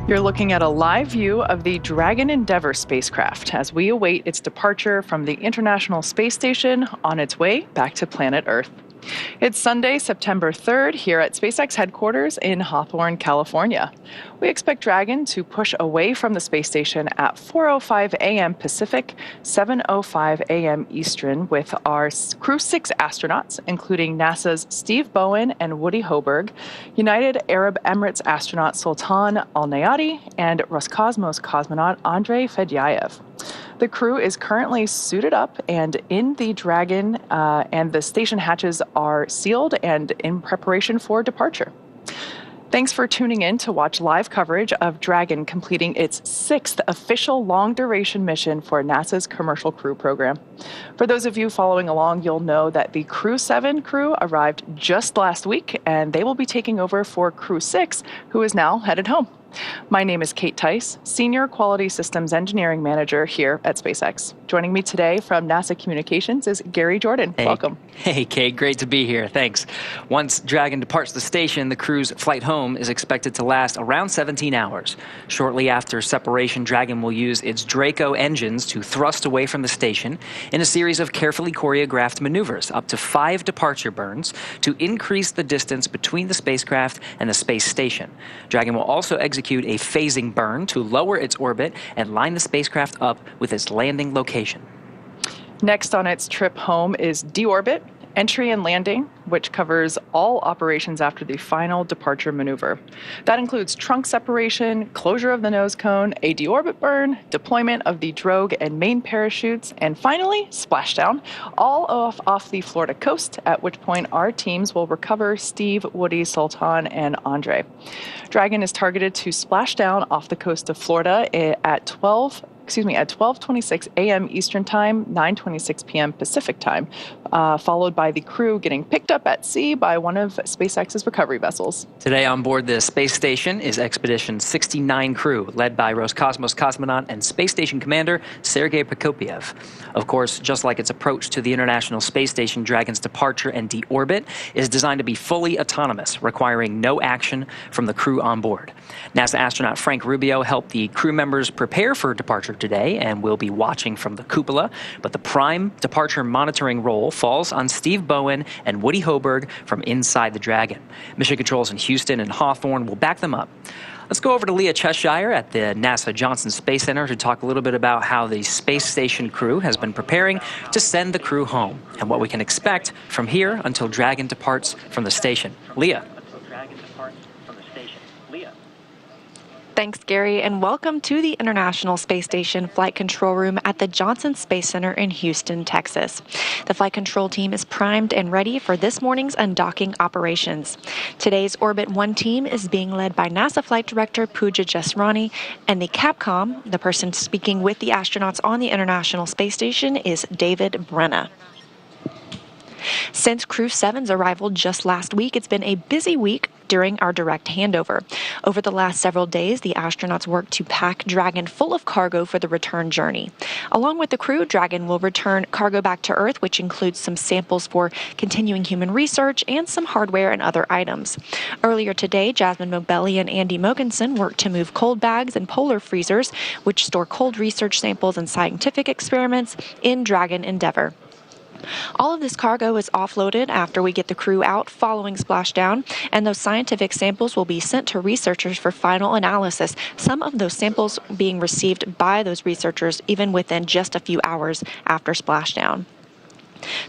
You're looking at a live view of the Dragon Endeavour spacecraft as we await its departure from the International Space Station on its way back to planet Earth. It's Sunday, September 3rd, here at SpaceX headquarters in Hawthorne, California. We expect Dragon to push away from the space station at 4:05 a.m. Pacific, 7:05 a.m. Eastern, with our Crew-6 astronauts, including NASA's Steve Bowen and Woody Hoberg, United Arab Emirates astronaut Sultan Al-Nayati, and Roscosmos cosmonaut Andrei Fedyaev. The crew is currently suited up and in the Dragon, and the station hatches are sealed and in preparation for departure. Thanks for tuning in to watch live coverage of Dragon completing its 6th official long-duration mission for NASA's Commercial Crew Program. For those of you following along, you'll know that the Crew-7 crew arrived just last week, and they will be taking over for Crew-6, who is now headed home. My name is Kate Tice, Senior Quality Systems Engineering Manager here at SpaceX. Joining me today from NASA Communications is Gary Jordan. Hey. Welcome. Hey, Kate. Great to be here. Thanks. Once Dragon departs the station, the crew's flight home is expected to last around 17 hours. Shortly after separation, Dragon will use its Draco engines to thrust away from the station in a series of carefully choreographed maneuvers, up to 5 departure burns, to increase the distance between the spacecraft and the space station. Dragon will also execute a phasing burn to lower its orbit and line the spacecraft up with its landing location. Next on its trip home is deorbit, entry and landing, which covers all operations after the final departure maneuver. That includes trunk separation, closure of the nose cone, a deorbit burn, deployment of the drogue and main parachutes, and finally, splashdown, all off the Florida coast, at which point our teams will recover Steve, Woody, Sultan, and Andre. Dragon is targeted to splash down off the coast of Florida at 12:26 a.m. Eastern Time, 9:26 p.m. Pacific Time, followed by the crew getting picked up at sea by one of SpaceX's recovery vessels. Today on board the space station is Expedition 69 crew, led by Roscosmos cosmonaut and space station commander Sergei Prokopyev. Of course, just like its approach to the International Space Station, Dragon's departure and deorbit is designed to be fully autonomous, requiring no action from the crew on board. NASA astronaut Frank Rubio helped the crew members prepare for departure today and will be watching from the cupola, but the prime departure monitoring role falls on Steve Bowen and Woody Hoberg from inside the Dragon. Mission controls in Houston and Hawthorne will back them up. Let's go over to Leah Cheshire at the NASA Johnson Space Center to talk a little bit about how the space station crew has been preparing to send the crew home and what we can expect from here until Dragon departs from the station. Leah. Thanks, Gary, and welcome to the International Space Station Flight Control Room at the Johnson Space Center in Houston, Texas. The flight control team is primed and ready for this morning's undocking operations. Today's Orbit 1 team is being led by NASA Flight Director Pooja Jasrani, and the Capcom, the person speaking with the astronauts on the International Space Station, is David Brenna. Since Crew-7's arrival just last week, it's been a busy week during our direct handover. Over the last several days, the astronauts worked to pack Dragon full of cargo for the return journey. Along with the crew, Dragon will return cargo back to Earth, which includes some samples for continuing human research and some hardware and other items. Earlier today, Jasmine Mobelli and Andy Mogensen worked to move cold bags and polar freezers, which store cold research samples and scientific experiments, in Dragon Endeavour. All of this cargo is offloaded after we get the crew out following splashdown, and those scientific samples will be sent to researchers for final analysis, some of those samples being received by those researchers even within just a few hours after splashdown.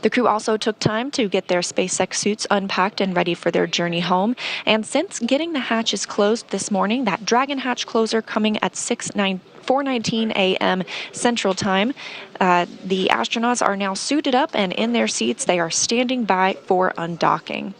The crew also took time to get their SpaceX suits unpacked and ready for their journey home, and since getting the hatches closed this morning, that Dragon hatch closer coming at 4:19 a.m. Central Time, the astronauts are now suited up and in their seats. They are standing by for undocking.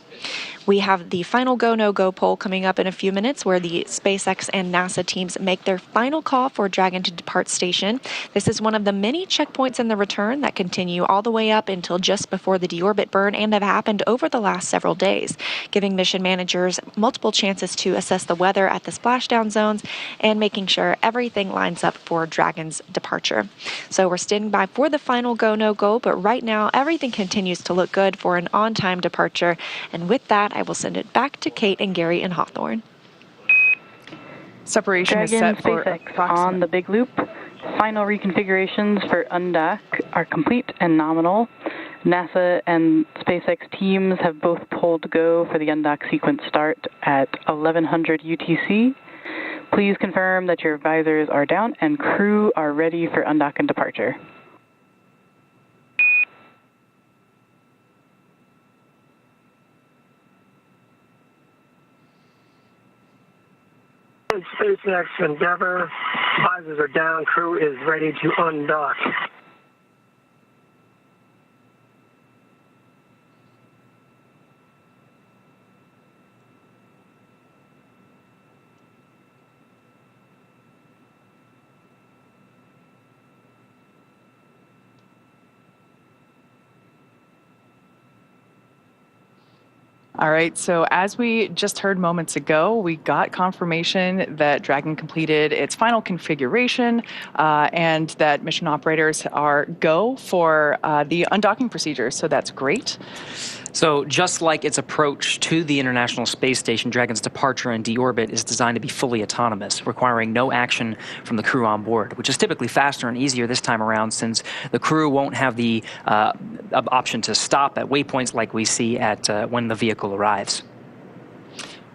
We have the final go, no-go poll coming up in a few minutes, where the SpaceX and NASA teams make their final call for Dragon to depart station. This is one of the many checkpoints in the return that continue all the way up until just before the deorbit burn and have happened over the last several days, giving mission managers multiple chances to assess the weather at the splashdown zones and making sure everything lines up for Dragon's departure. So we're standing by for the final go, no-go, but right now everything continues to look good for an on-time departure. And with that, I will send it back to Kate and Gary in Hawthorne. Separation is Dragon set for SpaceX on the big loop. Final reconfigurations for undock are complete and nominal. NASA and SpaceX teams have both pulled go for the undock sequence start at 1100 UTC. Please confirm that your visors are down and crew are ready for undock and departure. SpaceX Endeavour, visors are down, crew is ready to undock. All right, so as we just heard moments ago, we got confirmation that Dragon completed its final configuration and that mission operators are go for the undocking procedure, so that's great. So just like its approach to the International Space Station, Dragon's departure and deorbit is designed to be fully autonomous, requiring no action from the crew on board, which is typically faster and easier this time around since the crew won't have the option to stop at waypoints like we see at when the vehicle arrives.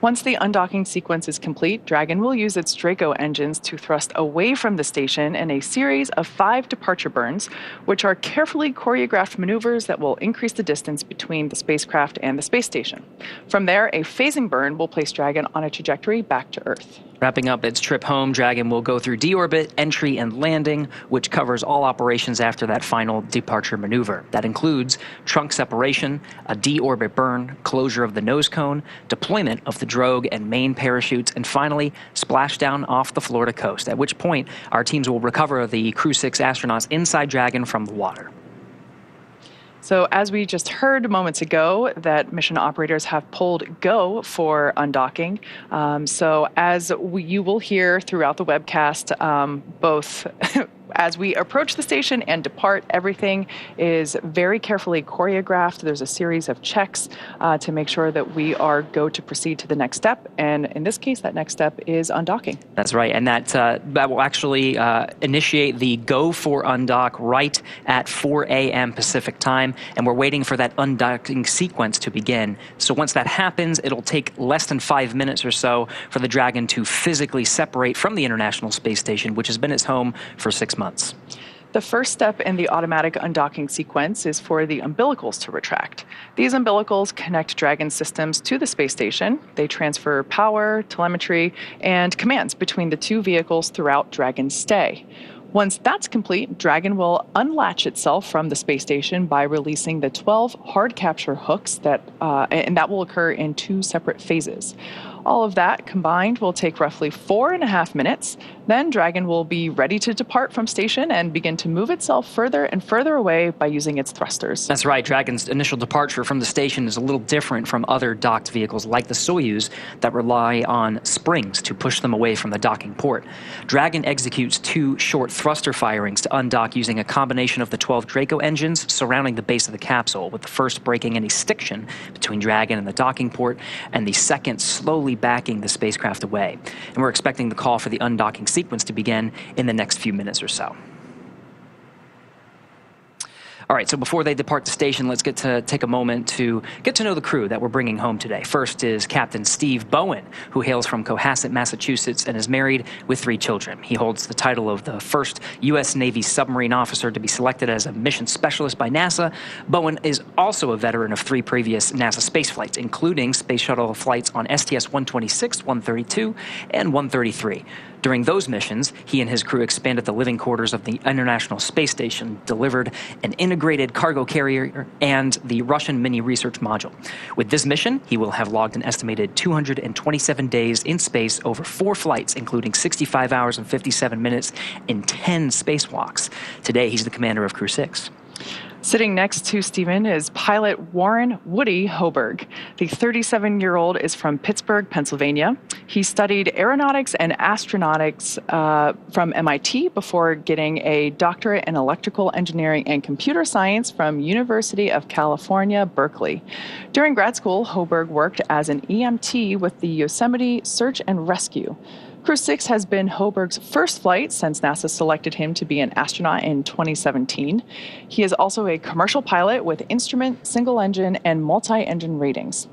Once the undocking sequence is complete, Dragon will use its Draco engines to thrust away from the station in a series of 5 departure burns, which are carefully choreographed maneuvers that will increase the distance between the spacecraft and the space station. From there, a phasing burn will place Dragon on a trajectory back to Earth. Wrapping up its trip home, Dragon will go through deorbit, entry, and landing, which covers all operations after that final departure maneuver. That includes trunk separation, a deorbit burn, closure of the nose cone, deployment of the drogue and main parachutes, and finally, splashdown off the Florida coast, at which point our teams will recover the Crew-6 astronauts inside Dragon from the water. So as we just heard moments ago, that mission operators have pulled go for undocking. So as you will hear throughout the webcast, both as we approach the station and depart, everything is very carefully choreographed. There's a series of checks to make sure that we are go to proceed to the next step. And in this case, that next step is undocking. That's right. And that will actually initiate the go for undock right at 4 a.m. Pacific time. And we're waiting for that undocking sequence to begin. So once that happens, it'll take less than 5 minutes or so for the Dragon to physically separate from the International Space Station, which has been its home for 6 months. The first step in the automatic undocking sequence is for the umbilicals to retract. These umbilicals connect Dragon systems to the space station. They transfer power, telemetry, and commands between the two vehicles throughout Dragon's stay. Once that's complete, Dragon will unlatch itself from the space station by releasing the 12 hard capture hooks and that will occur in 2 separate phases. All of that combined will take roughly 4.5 minutes. Then Dragon will be ready to depart from station and begin to move itself further and further away by using its thrusters. That's right. Dragon's initial departure from the station is a little different from other docked vehicles like the Soyuz that rely on springs to push them away from the docking port. Dragon executes 2 short thruster firings to undock using a combination of the 12 Draco engines surrounding the base of the capsule, with the first breaking any stiction between Dragon and the docking port, and the second slowly backing the spacecraft away. And we're expecting the call for the undocking sequence to begin in the next few minutes or so. All right, so before they depart the station, let's take a moment to get to know the crew that we're bringing home today. First is Captain Steve Bowen, who hails from Cohasset, Massachusetts, and is married with 3 children. He holds the title of the first U.S. Navy submarine officer to be selected as a mission specialist by NASA. Bowen is also a veteran of 3 previous NASA space flights, including space shuttle flights on STS-126, 132, and 133. During those missions, he and his crew expanded the living quarters of the International Space Station, delivered an integrated cargo carrier, and the Russian mini research module. With this mission, he will have logged an estimated 227 days in space over 4 flights, including 65 hours and 57 minutes in 10 spacewalks. Today, he's the commander of Crew-6. Sitting next to Stephen is pilot Warren Woody Hoberg. The 37-year-old is from Pittsburgh, Pennsylvania. He studied aeronautics and astronautics from MIT before getting a doctorate in electrical engineering and computer science from University of California, Berkeley. During grad school, Hoberg worked as an EMT with the Yosemite Search and Rescue. Crew-6 has been Hoberg's first flight since NASA selected him to be an astronaut in 2017. He is also a commercial pilot with instrument, single-engine, and multi-engine ratings.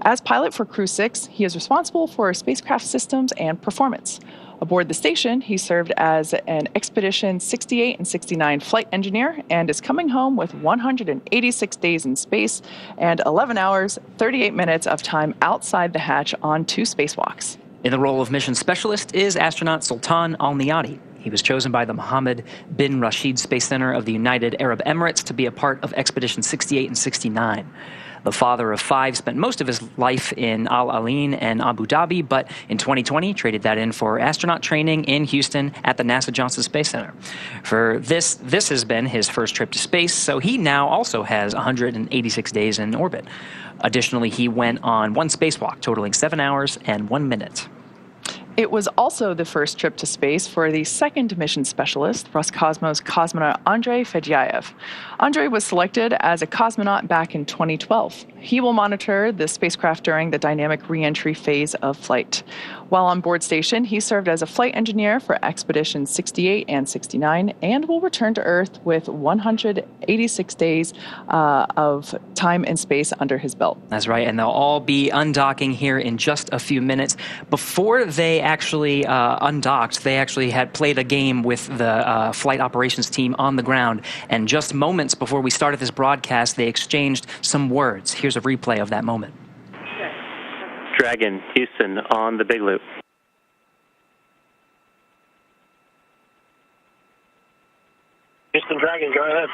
As pilot for Crew-6, he is responsible for spacecraft systems and performance. Aboard the station, he served as an Expedition 68 and 69 flight engineer and is coming home with 186 days in space and 11 hours, 38 minutes of time outside the hatch on 2 spacewalks. In the role of mission specialist is astronaut Sultan Al-Niyati. He was chosen by the Mohammed bin Rashid Space Center of the United Arab Emirates to be a part of Expedition 68 and 69. The father of 5 spent most of his life in Al Ain and Abu Dhabi, but in 2020 traded that in for astronaut training in Houston at the NASA Johnson Space Center. For this has been his first trip to space, so he now also has 186 days in orbit. Additionally, he went on 1 spacewalk, totaling 7 hours and 1 minute. It was also the first trip to space for the second mission specialist, Roscosmos cosmonaut Andrei Fedyaev. Andrei was selected as a cosmonaut back in 2012. He will monitor the spacecraft during the dynamic re-entry phase of flight. While on board station, he served as a flight engineer for Expedition 68 and 69 and will return to Earth with 186 days of time in space under his belt. That's right, and they'll all be undocking here in just a few minutes. Before they actually undocked, they actually had played a game with the flight operations team on the ground, and just moments before we started this broadcast, they exchanged some words. Here's a replay of that moment. Dragon, Houston, on the Big Loop. Houston Dragon, go ahead.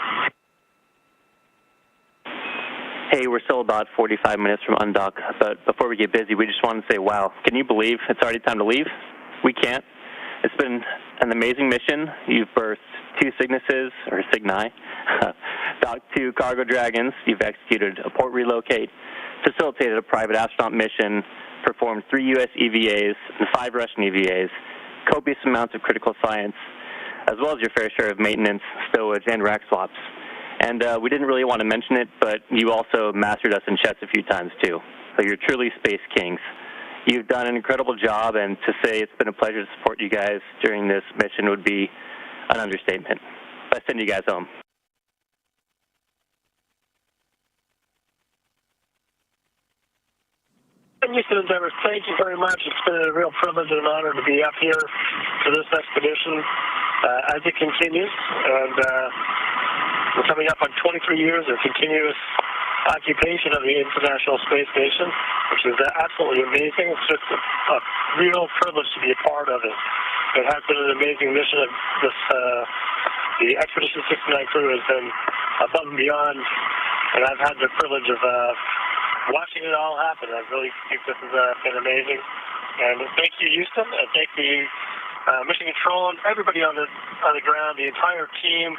Hey, we're still about 45 minutes from undock, but before we get busy, we just want to say, wow, can you believe it's already time to leave? We can't. It's been an amazing mission. You've birthed 2 Cygnuses, or Cygni, docked 2 cargo Dragons. You've executed a port relocate, facilitated a private astronaut mission, performed 3 U.S. EVAs and 5 Russian EVAs, copious amounts of critical science, as well as your fair share of maintenance, stowage, and rack swaps. And we didn't really want to mention it, but you also mastered us in chess a few times, too. So you're truly space kings. You've done an incredible job, and to say it's been a pleasure to support you guys during this mission would be an understatement. I send you guys home. Houston Endeavor, thank you very much. It's been a real privilege and an honor to be up here for this expedition as it continues. And we're coming up on 23 years of continuous occupation of the International Space Station, which is absolutely amazing. It's just a real privilege to be a part of it. It has been an amazing mission. The Expedition 69 crew has been above and beyond, and I've had the privilege of watching it all happen. I really think this has been amazing. And thank you, Houston, and thank you, Mission Control, and everybody on the ground, the entire team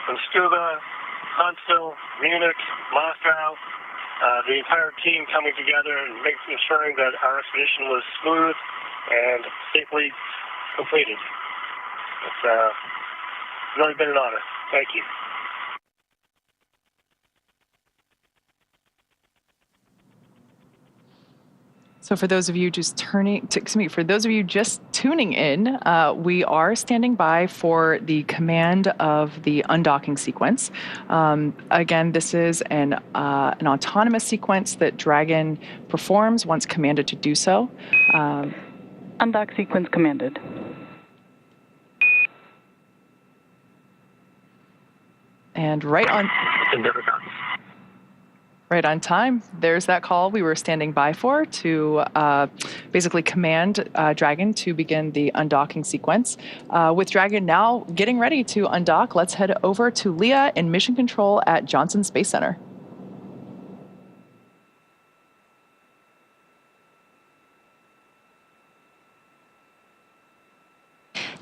from Scuba, Huntsville, Munich, Moscow, the entire team coming together and ensuring that our expedition was smooth and safely completed. It's really been an honor. Thank you. So for those of you just tuning in, we are standing by for the command of the undocking sequence. Again, this is an autonomous sequence that Dragon performs once commanded to do so. Undock sequence commanded. And right on time. There's that call we were standing by for to basically command Dragon to begin the undocking sequence. With Dragon now getting ready to undock, let's head over to Leah in Mission Control at Johnson Space Center.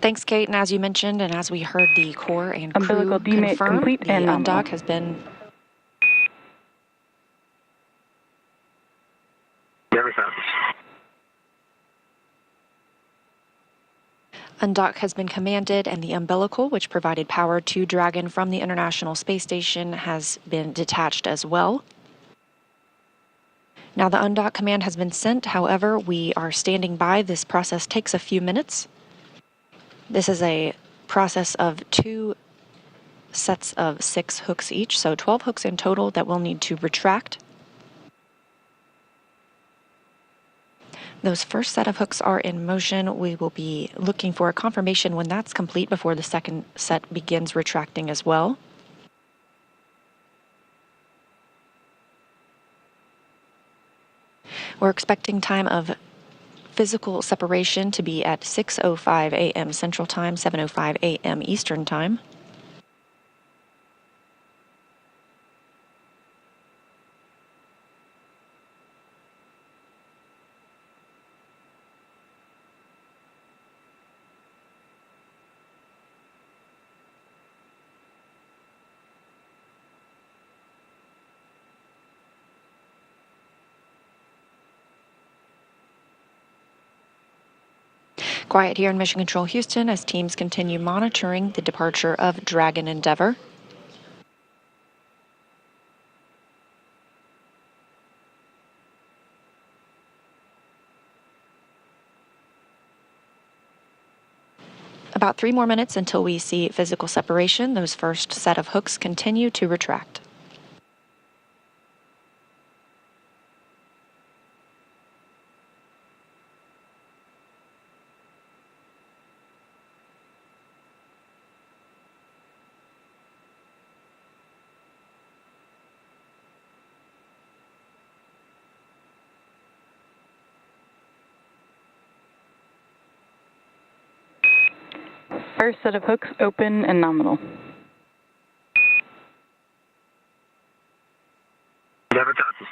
Thanks, Kate. And as you mentioned, and as we heard the core and crew Umbilical demate confirm, complete the and undock has been... Undock has been commanded, and the umbilical, which provided power to Dragon from the International Space Station, has been detached as well. Now the undock command has been sent, however, we are standing by. This process takes a few minutes. This is a process of 2 sets of 6 hooks each, so 12 hooks in total that we'll need to retract. Those first set of hooks are in motion. We will be looking for a confirmation when that's complete before the second set begins retracting as well. We're expecting time of physical separation to be at 6:05 a.m. Central Time, 7:05 a.m. Eastern Time. Quiet here in Mission Control Houston as teams continue monitoring the departure of Dragon Endeavour. About 3 more minutes until we see physical separation. Those first set of hooks continue to retract. First set of hooks open and nominal. Never touches.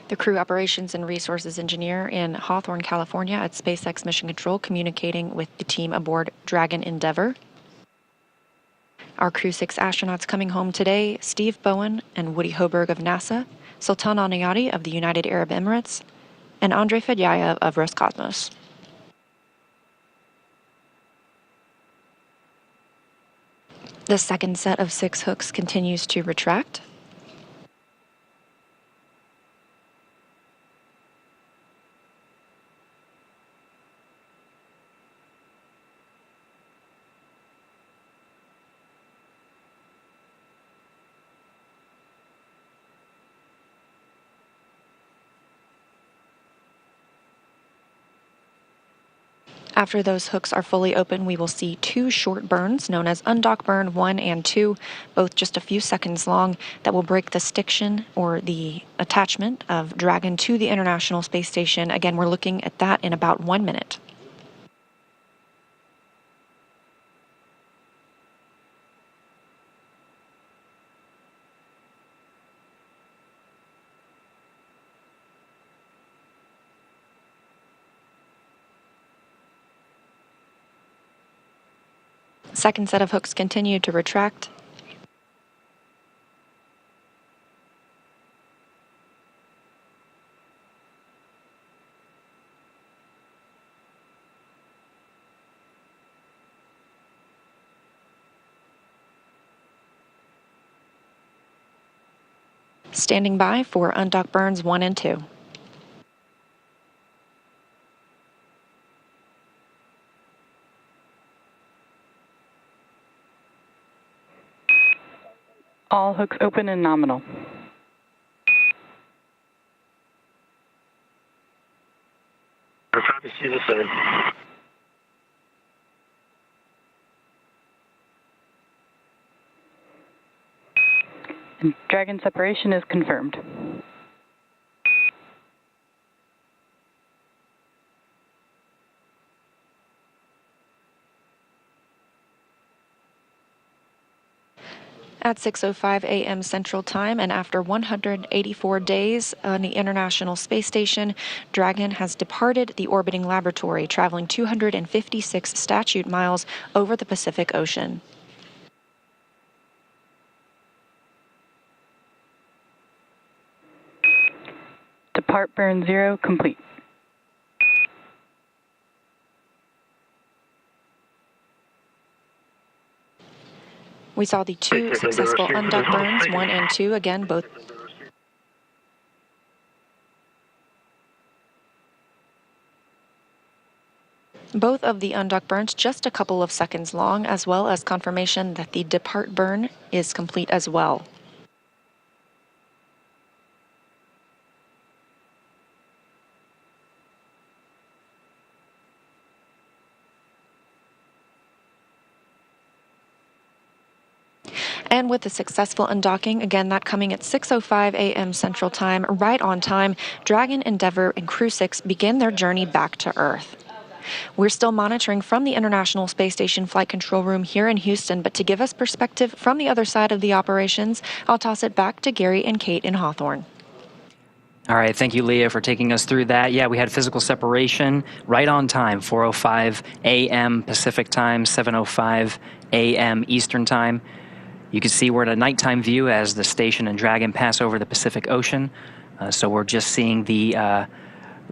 The crew operations and resources engineer in Hawthorne, California at SpaceX Mission Control communicating with the team aboard Dragon Endeavour. Our Crew 6 astronauts coming home today, Steve Bowen and Woody Hoberg of NASA, Sultan Al-Nayati of the United Arab Emirates, and Andrei Fedyayev of Roscosmos. The second set of 6 hooks continues to retract. After those hooks are fully open, we will see 2 short burns known as undock burn 1 and 2, both just a few seconds long, that will break the stiction or the attachment of Dragon to the International Space Station. Again, we're looking at that in about 1 minute. Second set of hooks continue to retract. Standing by for undock burns 1 and 2. All hooks open and nominal. I'll copy, see the same. And Dragon separation is confirmed. At 6:05 a.m. Central Time, and after 184 days on the International Space Station, Dragon has departed the orbiting laboratory, traveling 256 statute miles over the Pacific Ocean. Depart burn 0 complete. We saw the two successful undock burns, 1 and 2, again, both of the undock burns just a couple of seconds long, as well as confirmation that the depart burn is complete as well. And with the successful undocking, again, that coming at 6:05 a.m. Central Time, right on time, Dragon, Endeavour, and Crew-6 begin their journey back to Earth. We're still monitoring from the International Space Station Flight Control Room here in Houston, but to give us perspective from the other side of the operations, I'll toss it back to Gary and Kate in Hawthorne. All right, thank you, Leah, for taking us through that. Yeah, we had physical separation right on time, 4:05 a.m. Pacific Time, 7:05 a.m. Eastern Time. You can see we're at a nighttime view as the station and Dragon pass over the Pacific Ocean. So we're just seeing the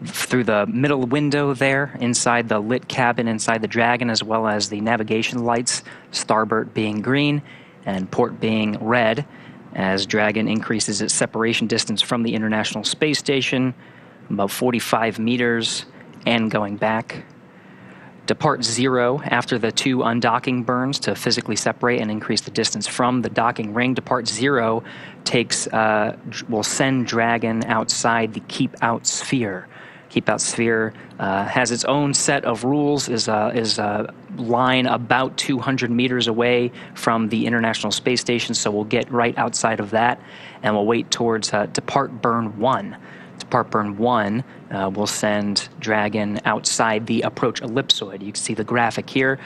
through the middle window there, inside the lit cabin inside the Dragon, as well as the navigation lights, starboard being green and port being red, as Dragon increases its separation distance from the International Space Station, about 45 meters, and going back. Depart 0 after the 2 undocking burns to physically separate and increase the distance from the docking ring. Depart 0 will send Dragon outside the Keep Out Sphere. Keep Out Sphere has its own set of rules, is a line about 200 meters away from the International Space Station, so we'll get right outside of that, and we'll wait towards Depart Burn 1. Depart Burn 1 will send Dragon outside the approach ellipsoid. You can see the graphic here.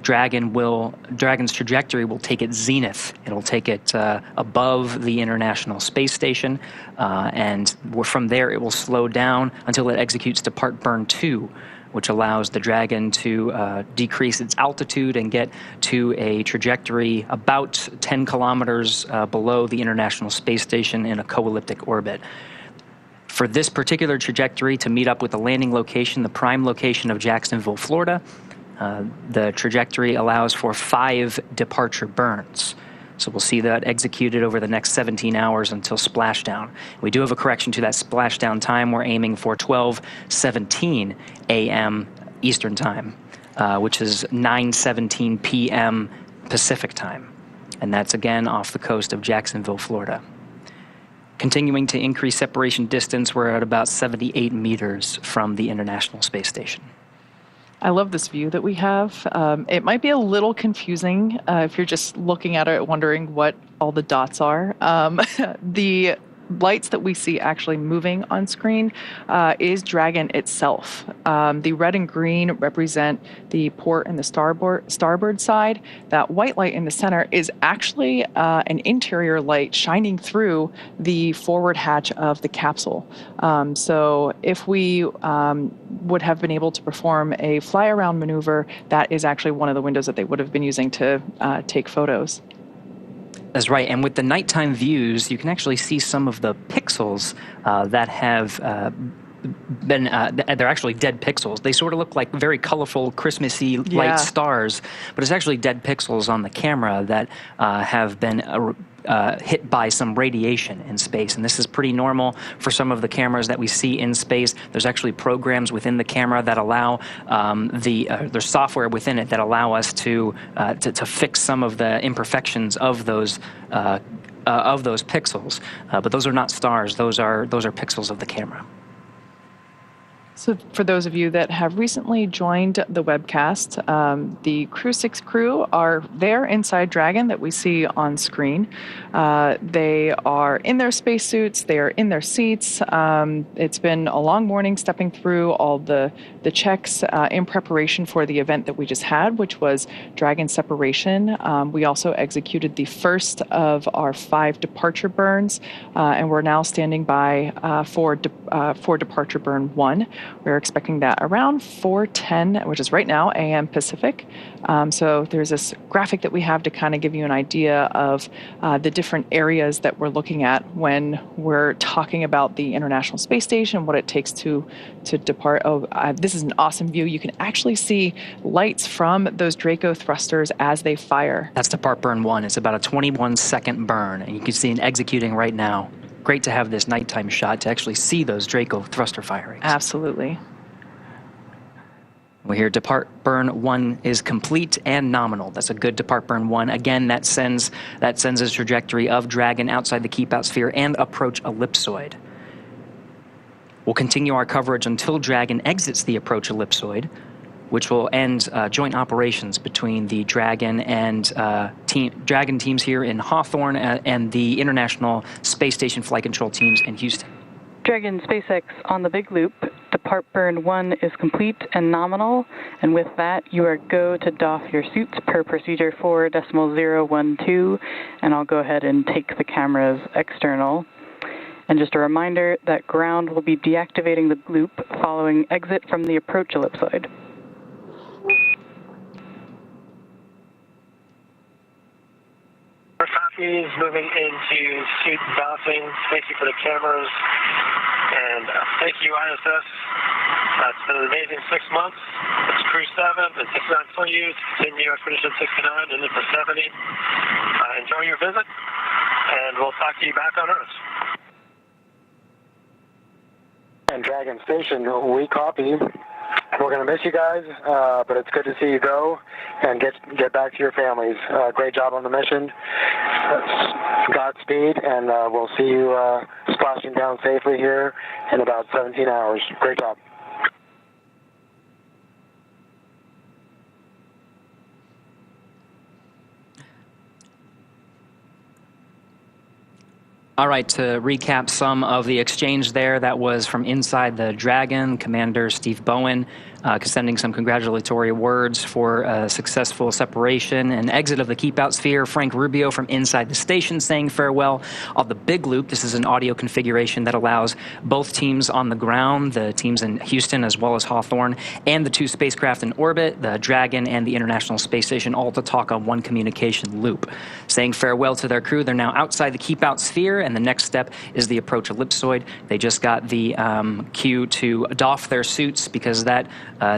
Dragon's trajectory will take it zenith. It'll take it above the International Space Station, and from there it will slow down until it executes Depart Burn 2, which allows the Dragon to decrease its altitude and get to a trajectory about 10 kilometers below the International Space Station in a co-elliptic orbit. For this particular trajectory to meet up with the landing location, the prime location of Jacksonville, Florida, the trajectory allows for 5 departure burns. So we'll see that executed over the next 17 hours until splashdown. We do have a correction to that splashdown time. We're aiming for 12:17 a.m. Eastern Time, which is 9:17 p.m. Pacific Time. And that's again off the coast of Jacksonville, Florida. Continuing to increase separation distance, we're at about 78 meters from the International Space Station. I love this view that we have. It might be a little confusing if you're just looking at it wondering what all the dots are. The lights that we see actually moving on screen is Dragon itself. The red and green represent the port and the starboard side. That white light in the center is actually an interior light shining through the forward hatch of the capsule. So if we would have been able to perform a fly-around maneuver, that is actually one of the windows that they would have been using to take photos. That's right, and with the nighttime views, you can actually see some of the pixels that have been, they're actually dead pixels. They sort of look like very colorful, Christmassy light stars, but it's actually dead pixels on the camera that have been hit by some radiation in space. And this is pretty normal for some of the cameras that we see in space. There's actually programs within the camera that allow there's software within it that allow us to fix some of the imperfections of those pixels. But those are not stars. Those are pixels of the camera. So for those of you that have recently joined the webcast, the Crew-6 crew are there inside Dragon that we see on screen. They are in their spacesuits. They are in their seats. It's been a long morning stepping through all the checks in preparation for the event that we just had, which was Dragon separation. We also executed the first of our 5 departure burns, and we're now standing by for departure burn 1. We're expecting that around 4:10, which is right now, a.m. Pacific. So there's this graphic that we have to kind of give you an idea of the different areas that we're looking at when we're talking about the International Space Station, what it takes to depart. This is an awesome view. You can actually see lights from those Draco thrusters as they fire. That's depart burn 1. It's about a 21-second burn, and you can see it executing right now. Great to have this nighttime shot to actually see those Draco thruster firings. Absolutely. We hear depart burn 1 is complete and nominal. That's a good depart burn 1. Again, that sends a trajectory of Dragon outside the keep out sphere and approach ellipsoid. We'll continue our coverage until Dragon exits the approach ellipsoid, which will end joint operations between the Dragon and Dragon teams here in Hawthorne and the International Space Station Flight Control teams in Houston. Dragon SpaceX on the big loop. Depart burn 1 is complete and nominal, and with that, you are go to doff your suits per procedure 4.012, and I'll go ahead and take the cameras external. And just a reminder that ground will be deactivating the loop following exit from the approach ellipsoid. Is moving into suit doffing. Thank you for the cameras, and thank you, ISS. It's been an amazing 6 months. It's Crew 7 and 69 Soyuz, continue Expedition 69 and then for 70. Enjoy your visit, and we'll talk to you back on Earth. And Dragon Station, we copy. We're going to miss you guys, but it's good to see you go and get back to your families. Great job on the mission. Godspeed, and we'll see you splashing down safely here in about 17 hours. Great job. All right, to recap some of the exchange there, that was from inside the Dragon, Commander Steve Bowen sending some congratulatory words for a successful separation and exit of the keep out sphere. Frank Rubio from inside the station saying farewell. On the big loop, this is an audio configuration that allows both teams on the ground, the teams in Houston as well as Hawthorne, and the two spacecraft in orbit, the Dragon and the International Space Station, all to talk on one communication loop. Saying farewell to their crew. They're now outside the keep out sphere, and the next step is the approach ellipsoid. They just got the cue to doff their suits because that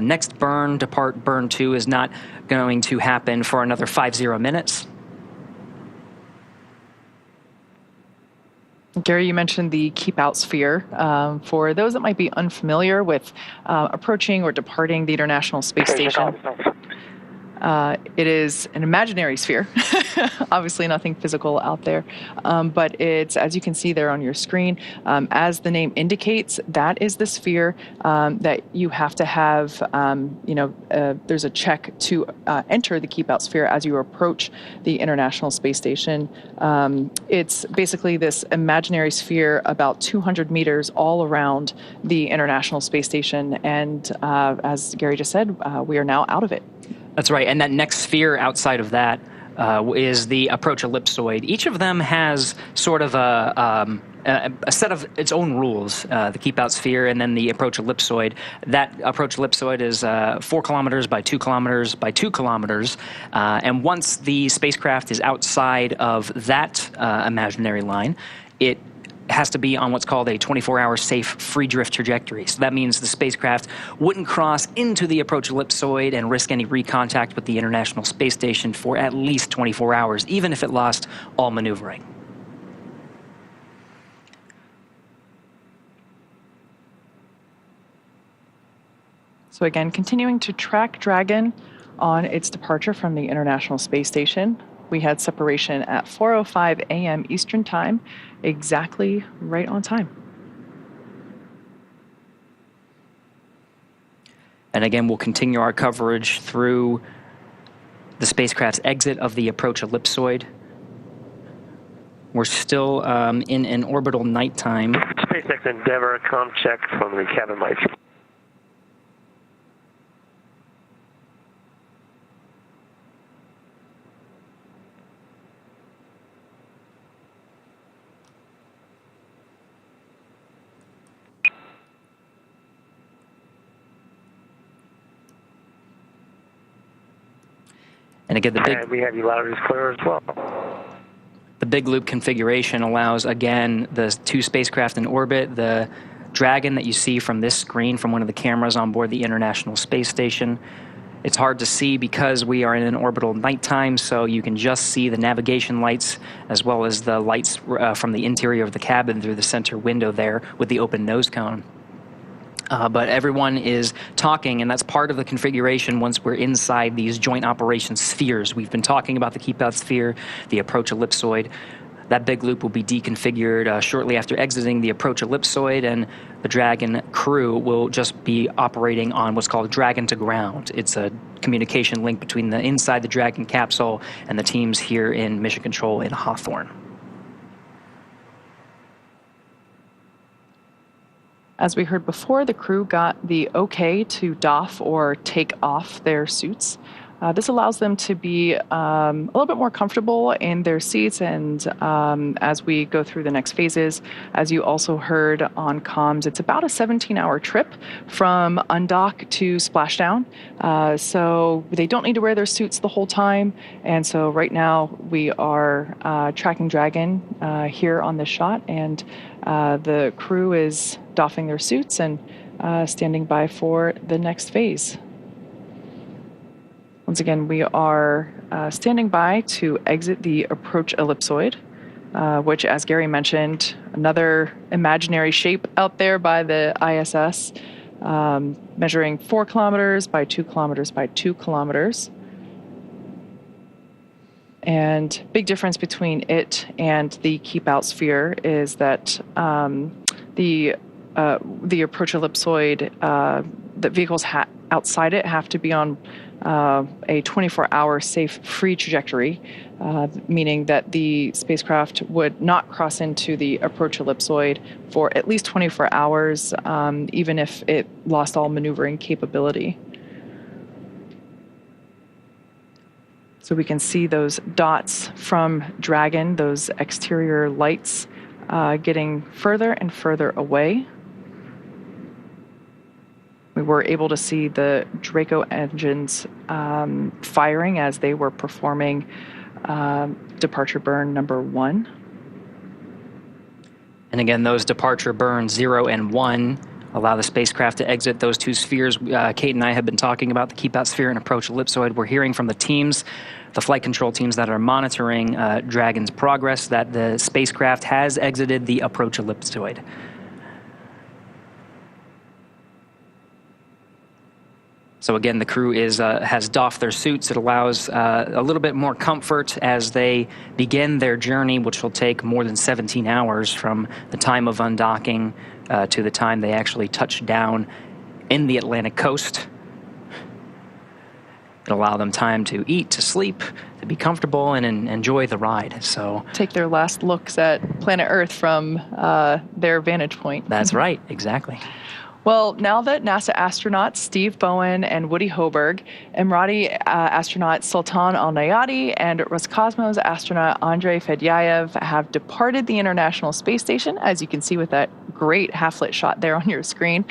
next burn, depart burn 2, is not going to happen for another 50 minutes. Gary, you mentioned the keep out sphere. For those that might be unfamiliar with approaching or departing the International Space Station, it is an imaginary sphere, obviously nothing physical out there, but it's, as you can see there on your screen, as the name indicates, that is the sphere that you have to have, there's a check to enter the keep out sphere as you approach the International Space Station. It's basically this imaginary sphere about 200 meters all around the International Space Station, and as Gary just said, we are now out of it. That's right, and that next sphere outside of that is the approach ellipsoid. Each of them has sort of a set of its own rules, the keep-out sphere and then the approach ellipsoid. That approach ellipsoid is 4 kilometers by 2 kilometers by 2 kilometers, and once the spacecraft is outside of that imaginary line, it has to be on what's called a 24-hour safe free drift trajectory. So that means the spacecraft wouldn't cross into the approach ellipsoid and risk any recontact with the International Space Station for at least 24 hours, even if it lost all maneuvering. So again, continuing to track Dragon on its departure from the International Space Station. We had separation at 4:05 a.m. Eastern Time, exactly right on time. And again, we'll continue our coverage through the spacecraft's exit of the approach ellipsoid. We're still in an orbital nighttime. SpaceX Endeavour, comm check from the cabin lights. And again, we have you loud and clear as well. The big loop configuration allows, again, the 2 spacecraft in orbit, the Dragon that you see from this screen from one of the cameras on board the International Space Station. It's hard to see because we are in an orbital nighttime, so you can just see the navigation lights as well as the lights from the interior of the cabin through the center window there with the open nose cone. But everyone is talking, and that's part of the configuration once we're inside these joint operations spheres. We've been talking about the keep-out sphere, the approach ellipsoid. That big loop will be deconfigured shortly after exiting the approach ellipsoid, and the Dragon crew will just be operating on what's called Dragon to Ground. It's a communication link between the inside the Dragon capsule and the teams here in Mission Control in Hawthorne. As we heard before, the crew got the okay to doff or take off their suits. This allows them to be a little bit more comfortable in their seats, and as we go through the next phases, as you also heard on comms, it's about a 17-hour trip from undock to splashdown. So they don't need to wear their suits the whole time, and so right now we are tracking Dragon here on this shot, and the crew is doffing their suits and standing by for the next phase. Once again, we are standing by to exit the approach ellipsoid, which, as Gary mentioned, another imaginary shape out there by the ISS, measuring 4 kilometers by 2 kilometers by 2 kilometers. And big difference between it and the keep-out sphere is that the approach ellipsoid, the vehicles outside it have to be on a 24-hour safe free trajectory, meaning that the spacecraft would not cross into the approach ellipsoid for at least 24 hours, even if it lost all maneuvering capability. So we can see those dots from Dragon, those exterior lights, getting further and further away. We were able to see the Draco engines firing as they were performing departure burn number 1. And again, those departure burns 0 and 1 allow the spacecraft to exit those 2 spheres. Kate and I have been talking about the keep-out sphere and approach ellipsoid. We're hearing from the teams, the flight control teams that are monitoring Dragon's progress, that the spacecraft has exited the approach ellipsoid. So again, the crew has doffed their suits. It allows a little bit more comfort as they begin their journey, which will take more than 17 hours from the time of undocking to the time they actually touch down in the Atlantic coast. It'll allow them time to eat, to sleep, to be comfortable, and enjoy the ride. So take their last looks at planet Earth from their vantage point. That's right, exactly. Well, now that NASA astronauts Steve Bowen and Woody Hoburg, Emirati astronaut Sultan Al-Nayati, and Roscosmos astronaut Andrei Fedyaev have departed the International Space Station, as you can see with that great half-lit shot there on your screen,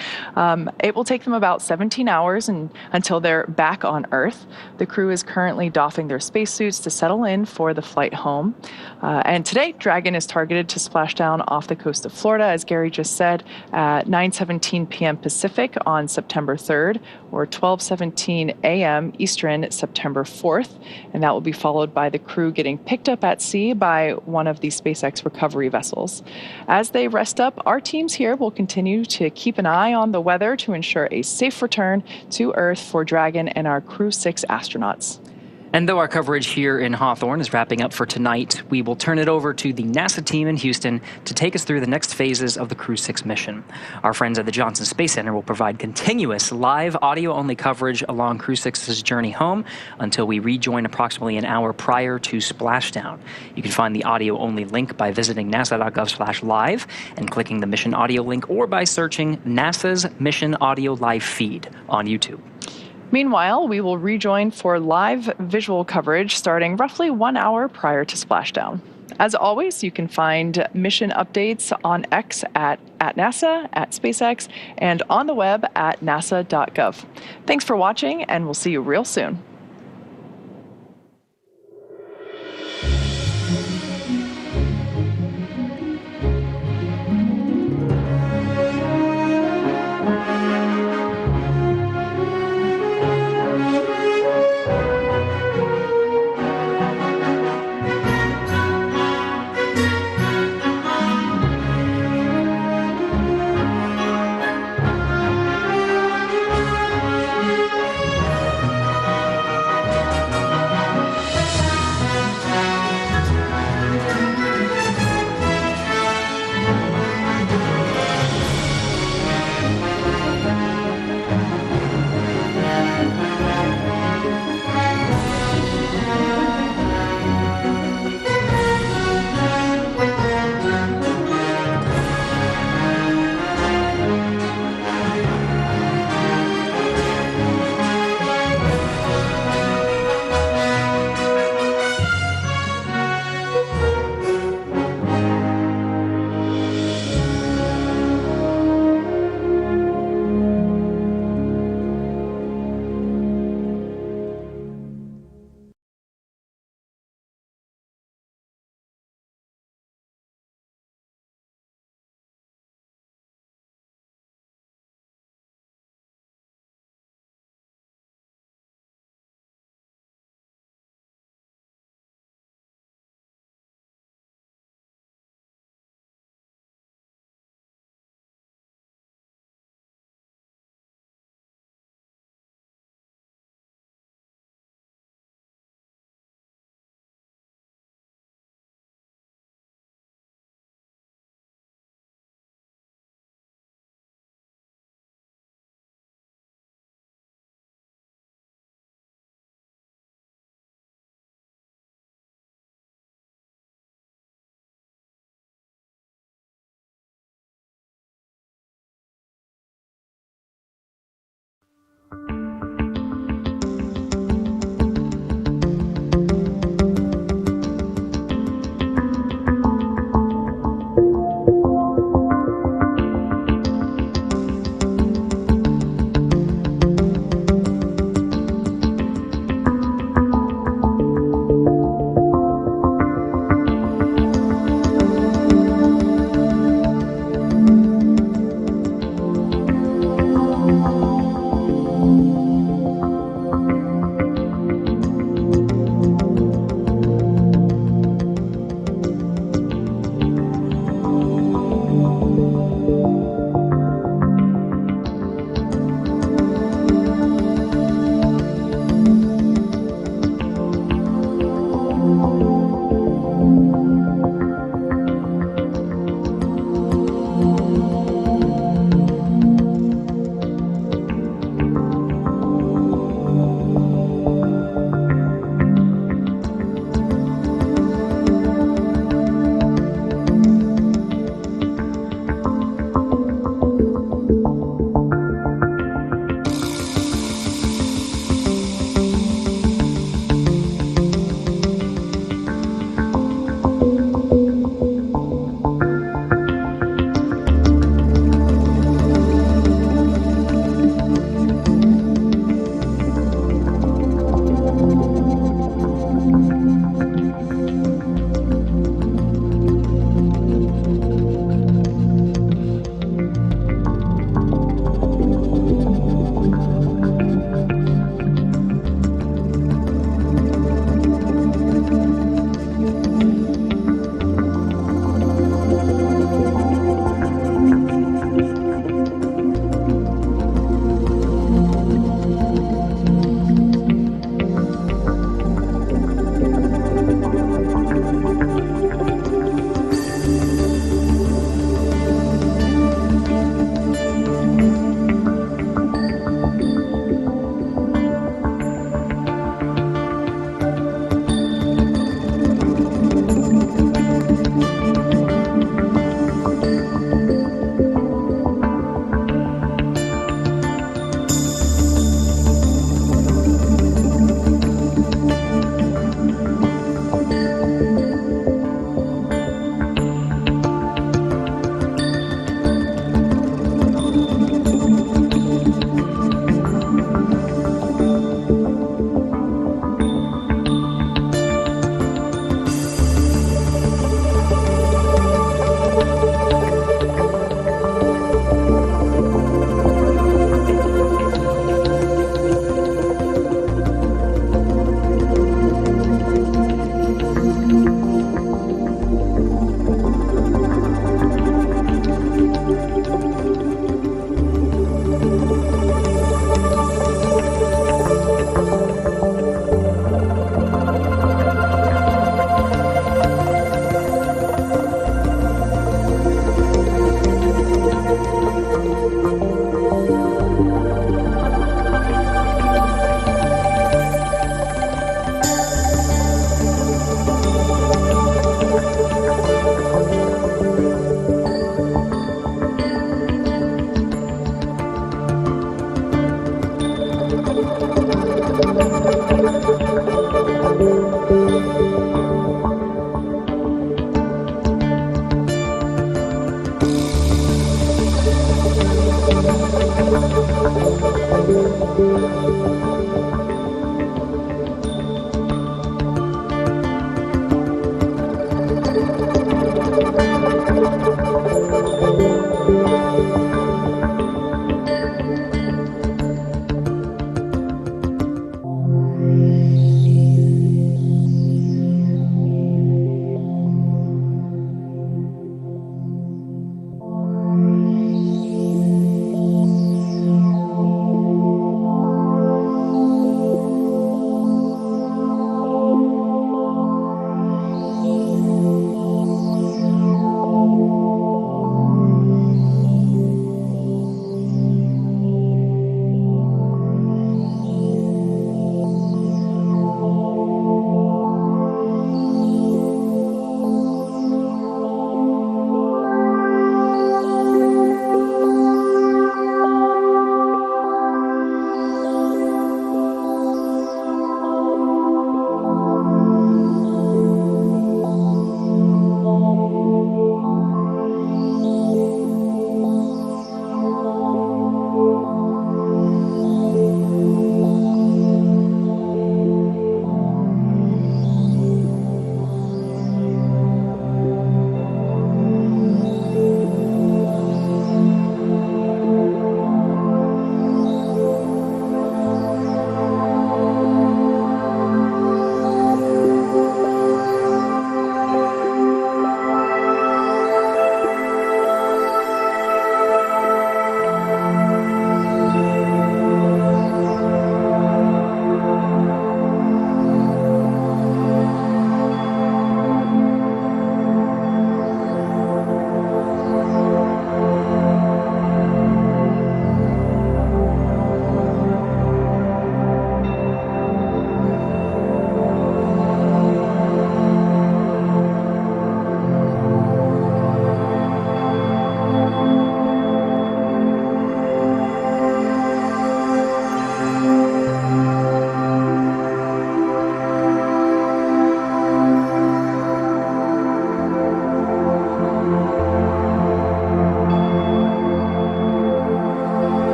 it will take them about 17 hours until they're back on Earth. The crew is currently doffing their spacesuits to settle in for the flight home. And today, Dragon is targeted to splash down off the coast of Florida, as Gary just said, at 9:17 p.m. Pacific on September 3rd, or 12:17 a.m. Eastern, September 4th. And that will be followed by the crew getting picked up at sea by one of the SpaceX recovery vessels. As they rest up, our teams here will continue to keep an eye on the weather to ensure a safe return to Earth for Dragon and our Crew-6 astronauts. And though our coverage here in Hawthorne is wrapping up for tonight, we will turn it over to the NASA team in Houston to take us through the next phases of the Crew-6 mission. Our friends at the Johnson Space Center will provide continuous live audio-only coverage along Crew-6's journey home until we rejoin approximately an hour prior to splashdown. You can find the audio-only link by visiting nasa.gov/live and clicking the mission audio link, or by searching NASA's Mission Audio Live feed on YouTube. Meanwhile, we will rejoin for live visual coverage starting roughly 1 hour prior to splashdown. As always, you can find mission updates on X at NASA, at SpaceX, and on the web at nasa.gov. Thanks for watching, and we'll see you real soon.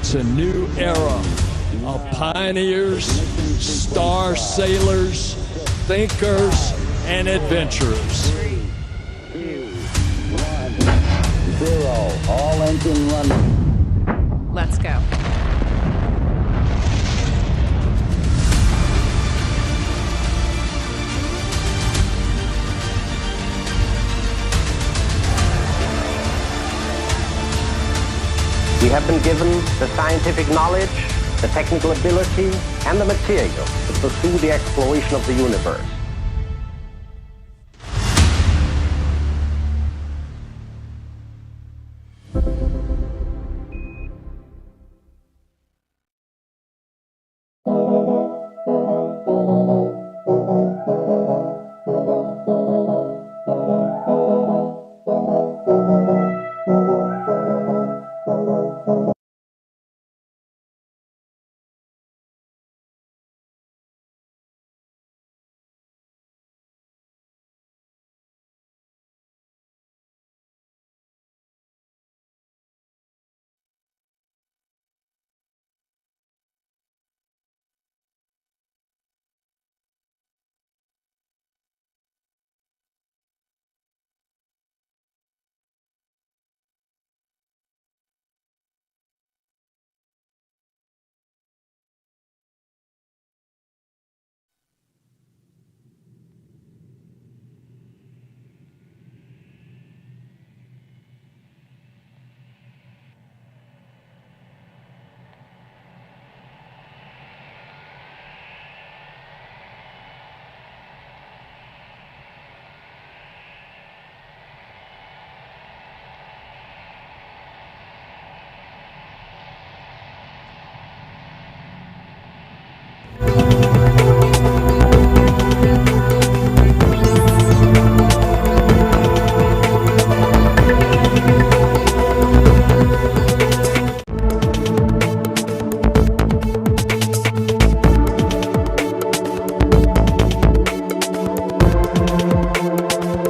It's a new era of pioneers, star sailors, thinkers, and adventurers. 3, 2, 1, 0. All engine running. Let's go. We have been given the scientific knowledge, the technical ability, and the material to pursue the exploration of the universe.